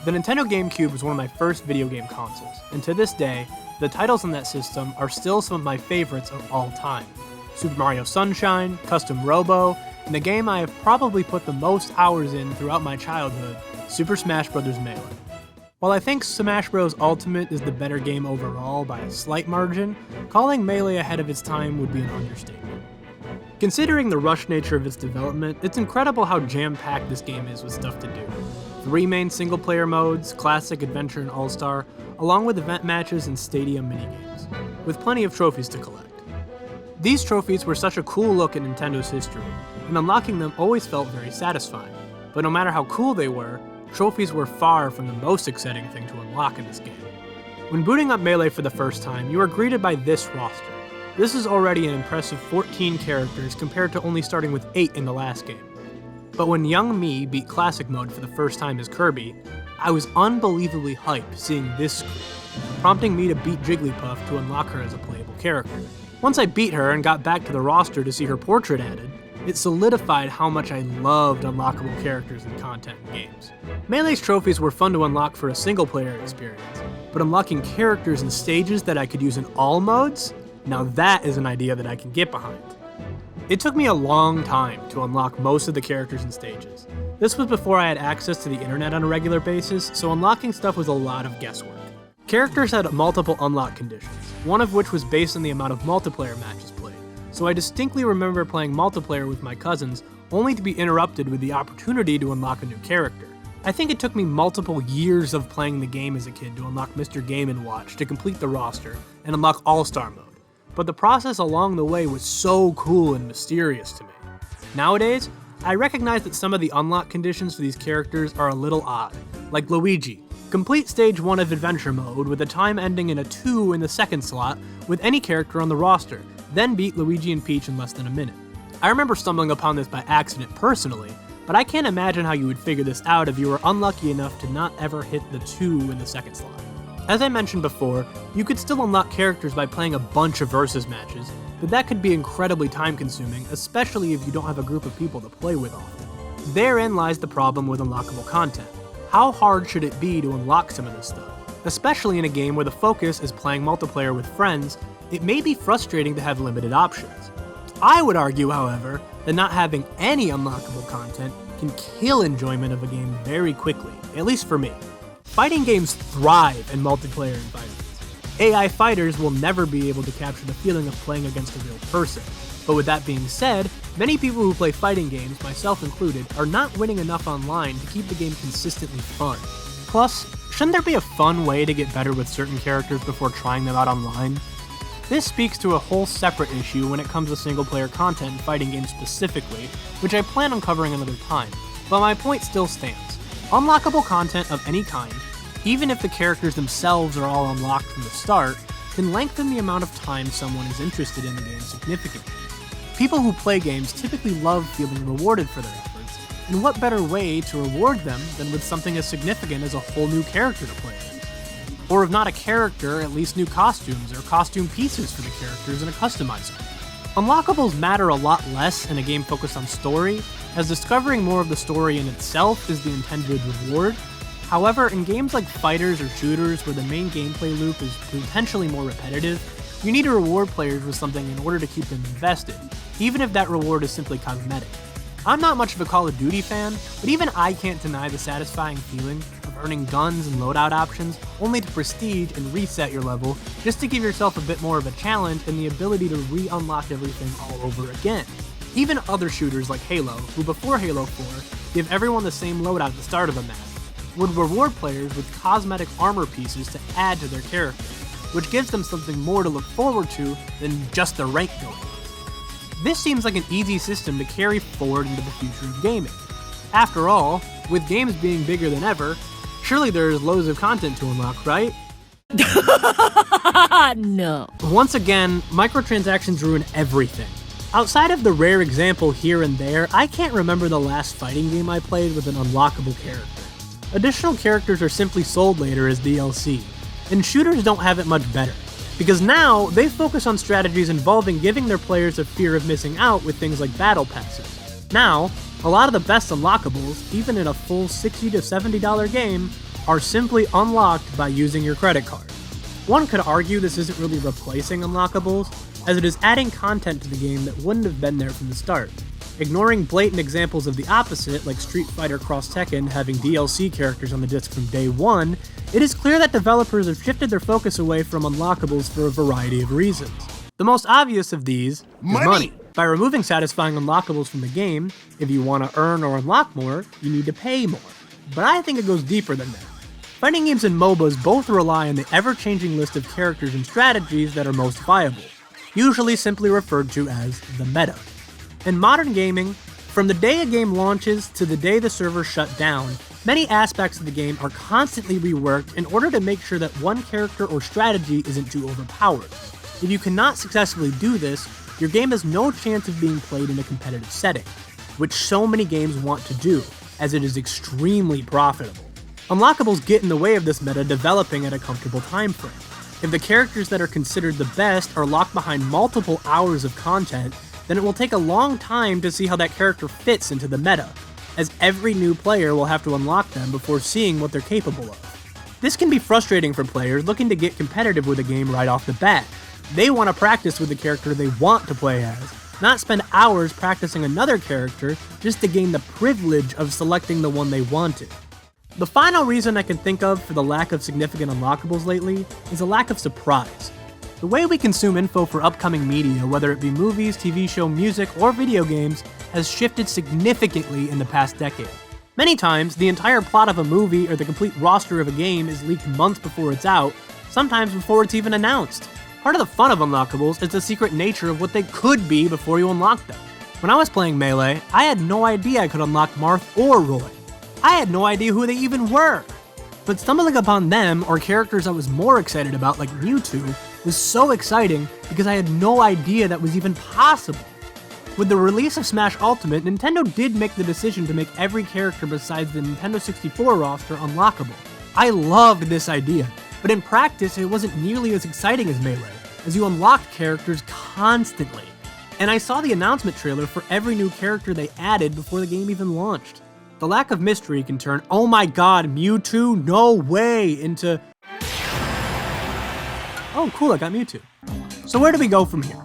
The Nintendo GameCube was one of my first video game consoles, and to this day, the titles on that system are still some of my favorites of all time. Super Mario Sunshine, Custom Robo, and the game I have probably put the most hours in throughout my childhood, Super Smash Bros. Melee. While I think Smash Bros. Ultimate is the better game overall by a slight margin, calling Melee ahead of its time would be an understatement. Considering the rush nature of its development, it's incredible how jam-packed this game is with stuff to do. 3 main single-player modes, Classic, Adventure, and All-Star, along with event matches and stadium minigames, with plenty of trophies to collect. These trophies were such a cool look in Nintendo's history, and unlocking them always felt very satisfying, but no matter how cool they were, trophies were far from the most exciting thing to unlock in this game. When booting up Melee for the first time, you are greeted by this roster. This is already an impressive 14 characters compared to only starting with 8 in the last game. But when young me beat Classic Mode for the first time as Kirby, I was unbelievably hyped seeing this screen, prompting me to beat Jigglypuff to unlock her as a playable character. Once I beat her and got back to the roster to see her portrait added, it solidified how much I loved unlockable characters and content in games. Melee's trophies were fun to unlock for a single-player experience, but unlocking characters and stages that I could use in all modes? Now that is an idea that I can get behind. It took me a long time to unlock most of the characters and stages. This was before I had access to the internet on a regular basis, so unlocking stuff was a lot of guesswork. Characters had multiple unlock conditions, one of which was based on the amount of multiplayer matches played, so I distinctly remember playing multiplayer with my cousins only to be interrupted with the opportunity to unlock a new character. I think it took me multiple years of playing the game as a kid to unlock Mr. Game & Watch to complete the roster and unlock All-Star Mode. But the process along the way was so cool and mysterious to me. Nowadays, I recognize that some of the unlock conditions for these characters are a little odd, like Luigi. Complete Stage 1 of Adventure Mode with a time ending in a 2 in the second slot with any character on the roster, then beat Luigi and Peach in less than a minute. I remember stumbling upon this by accident personally, but I can't imagine how you would figure this out if you were unlucky enough to not ever hit the 2 in the second slot. As I mentioned before, you could still unlock characters by playing a bunch of versus matches, but that could be incredibly time-consuming, especially if you don't have a group of people to play with often. Therein lies the problem with unlockable content. How hard should it be to unlock some of this stuff? Especially in a game where the focus is playing multiplayer with friends, it may be frustrating to have limited options. I would argue, however, that not having any unlockable content can kill enjoyment of a game very quickly, at least for me. Fighting games thrive in multiplayer environments. AI fighters will never be able to capture the feeling of playing against a real person. But with that being said, many people who play fighting games, myself included, are not winning enough online to keep the game consistently fun. Plus, shouldn't there be a fun way to get better with certain characters before trying them out online? This speaks to a whole separate issue when it comes to single-player content in fighting games specifically, which I plan on covering another time, but my point still stands. Unlockable content of any kind, even if the characters themselves are all unlocked from the start, can lengthen the amount of time someone is interested in the game significantly. People who play games typically love feeling rewarded for their efforts, and what better way to reward them than with something as significant as a whole new character to play as? Or if not a character, at least new costumes or costume pieces for the characters in a customizer. Unlockables matter a lot less in a game focused on story, as discovering more of the story in itself is the intended reward. However, in games like Fighterz or shooters where the main gameplay loop is potentially more repetitive, you need to reward players with something in order to keep them invested, even if that reward is simply cosmetic. I'm not much of a Call of Duty fan, but even I can't deny the satisfying feeling of earning guns and loadout options only to prestige and reset your level just to give yourself a bit more of a challenge and the ability to re-unlock everything all over again. Even other shooters like Halo, who before Halo 4 give everyone the same loadout at the start of a map, would reward players with cosmetic armor pieces to add to their character, which gives them something more to look forward to than just the rank going. This seems like an easy system to carry forward into the future of gaming. After all, with games being bigger than ever, surely there's loads of content to unlock, right? No. Once again, microtransactions ruin everything. Outside of the rare example here and there, I can't remember the last fighting game I played with an unlockable character. Additional characters are simply sold later as DLC, and shooters don't have it much better, because now they focus on strategies involving giving their players a fear of missing out with things like battle passes. Now, a lot of the best unlockables, even in a full $60 to $70 game, are simply unlocked by using your credit card. One could argue this isn't really replacing unlockables, as it is adding content to the game that wouldn't have been there from the start. Ignoring blatant examples of the opposite, like Street Fighter X Tekken having DLC characters on the disc from day one, it is clear that developers have shifted their focus away from unlockables for a variety of reasons. The most obvious of these is money. By removing satisfying unlockables from the game, if you want to earn or unlock more, you need to pay more. But I think it goes deeper than that. Fighting games and MOBAs both rely on the ever-changing list of characters and strategies that are most viable, usually simply referred to as the meta. In modern gaming, from the day a game launches to the day the server shut down, many aspects of the game are constantly reworked in order to make sure that one character or strategy isn't too overpowered. If you cannot successfully do this, your game has no chance of being played in a competitive setting, which so many games want to do, as it is extremely profitable. Unlockables get in the way of this meta developing at a comfortable time frame. If the characters that are considered the best are locked behind multiple hours of content, then it will take a long time to see how that character fits into the meta, as every new player will have to unlock them before seeing what they're capable of. This can be frustrating for players looking to get competitive with a game right off the bat. They want to practice with the character they want to play as, not spend hours practicing another character just to gain the privilege of selecting the one they wanted. The final reason I can think of for the lack of significant unlockables lately is a lack of surprise. The way we consume info for upcoming media, whether it be movies, TV show, music, or video games, has shifted significantly in the past decade. Many times, the entire plot of a movie or the complete roster of a game is leaked months before it's out, sometimes before it's even announced. Part of the fun of unlockables is the secret nature of what they could be before you unlock them. When I was playing Melee, I had no idea I could unlock Marth or Roy. I had no idea who they even were. But stumbling upon them, or characters I was more excited about like Mewtwo, was so exciting because I had no idea that was even possible. With the release of Smash Ultimate, Nintendo did make the decision to make every character besides the Nintendo 64 roster unlockable. I loved this idea, but in practice it wasn't nearly as exciting as Melee, as you unlocked characters constantly. And I saw the announcement trailer for every new character they added before the game even launched. The lack of mystery can turn, oh my god, Mewtwo, no way, into, oh cool, I got Mewtwo. So where do we go from here?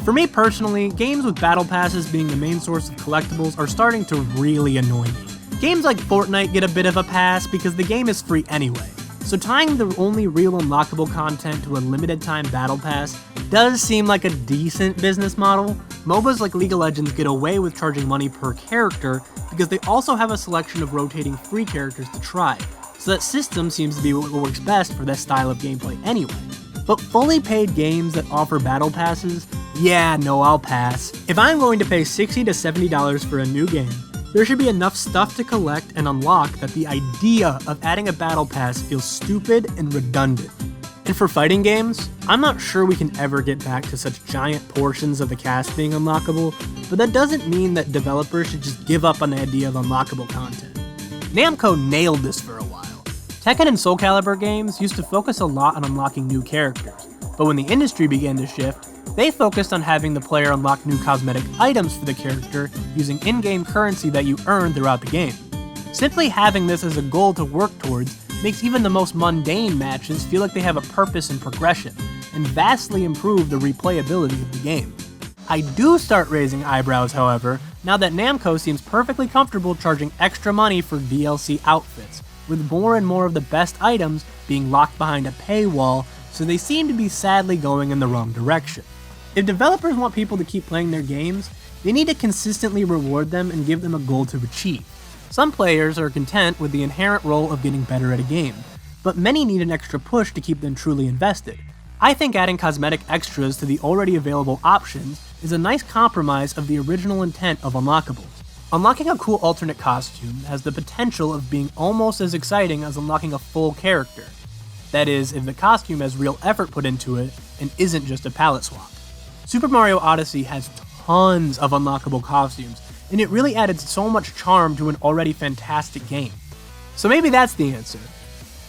For me personally, games with battle passes being the main source of collectibles are starting to really annoy me. Games like Fortnite get a bit of a pass because the game is free anyway, so tying the only real unlockable content to a limited time battle pass does seem like a decent business model. MOBAs like League of Legends get away with charging money per character because they also have a selection of rotating free characters to try, so that system seems to be what works best for this style of gameplay anyway. But fully paid games that offer battle passes, yeah, no, I'll pass. If I'm going to pay $60 to $70 for a new game, there should be enough stuff to collect and unlock that the idea of adding a battle pass feels stupid and redundant. And for fighting games, I'm not sure we can ever get back to such giant portions of the cast being unlockable, but that doesn't mean that developers should just give up on the idea of unlockable content. Namco nailed this for a while. Tekken and Soulcalibur games used to focus a lot on unlocking new characters, but when the industry began to shift, they focused on having the player unlock new cosmetic items for the character using in-game currency that you earn throughout the game. Simply having this as a goal to work towards makes even the most mundane matches feel like they have a purpose and progression, and vastly improve the replayability of the game. I do start raising eyebrows, however, now that Namco seems perfectly comfortable charging extra money for DLC outfits, with more and more of the best items being locked behind a paywall, so they seem to be sadly going in the wrong direction. If developers want people to keep playing their games, they need to consistently reward them and give them a goal to achieve. Some players are content with the inherent role of getting better at a game, but many need an extra push to keep them truly invested. I think adding cosmetic extras to the already available options is a nice compromise of the original intent of Unlockables. Unlocking a cool alternate costume has the potential of being almost as exciting as unlocking a full character. That is, if the costume has real effort put into it and isn't just a palette swap. Super Mario Odyssey has tons of unlockable costumes, and it really added so much charm to an already fantastic game. So maybe that's the answer.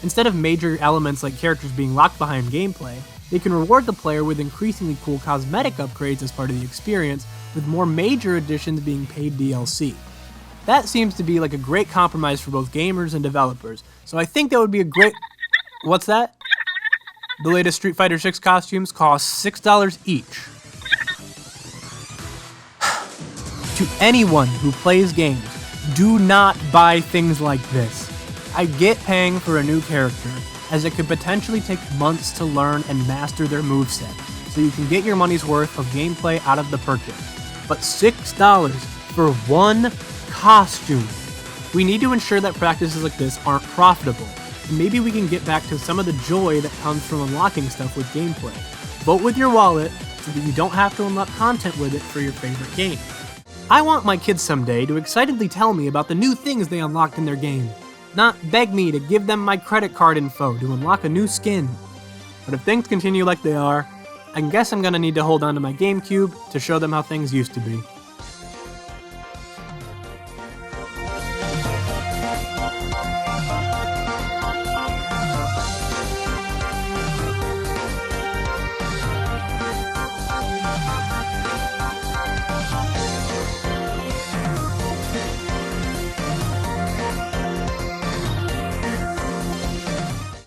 Instead of major elements like characters being locked behind gameplay, they can reward the player with increasingly cool cosmetic upgrades as part of the experience, with more major additions being paid DLC. That seems to be like a great compromise for both gamers and developers, so I think that would be a great... What's that? The latest Street Fighter 6 costumes cost $6 each. To anyone who plays games, do not buy things like this. I get paying for a new character, as it could potentially take months to learn and master their moveset, so you can get your money's worth of gameplay out of the purchase. But $6 for one costume. We need to ensure that practices like this aren't profitable, and maybe we can get back to some of the joy that comes from unlocking stuff with gameplay. Vote with your wallet so that you don't have to unlock content with it for your favorite game. I want my kids someday to excitedly tell me about the new things they unlocked in their game, not beg me to give them my credit card info to unlock a new skin. But if things continue like they are, I guess I'm gonna need to hold on to my GameCube to show them how things used to be.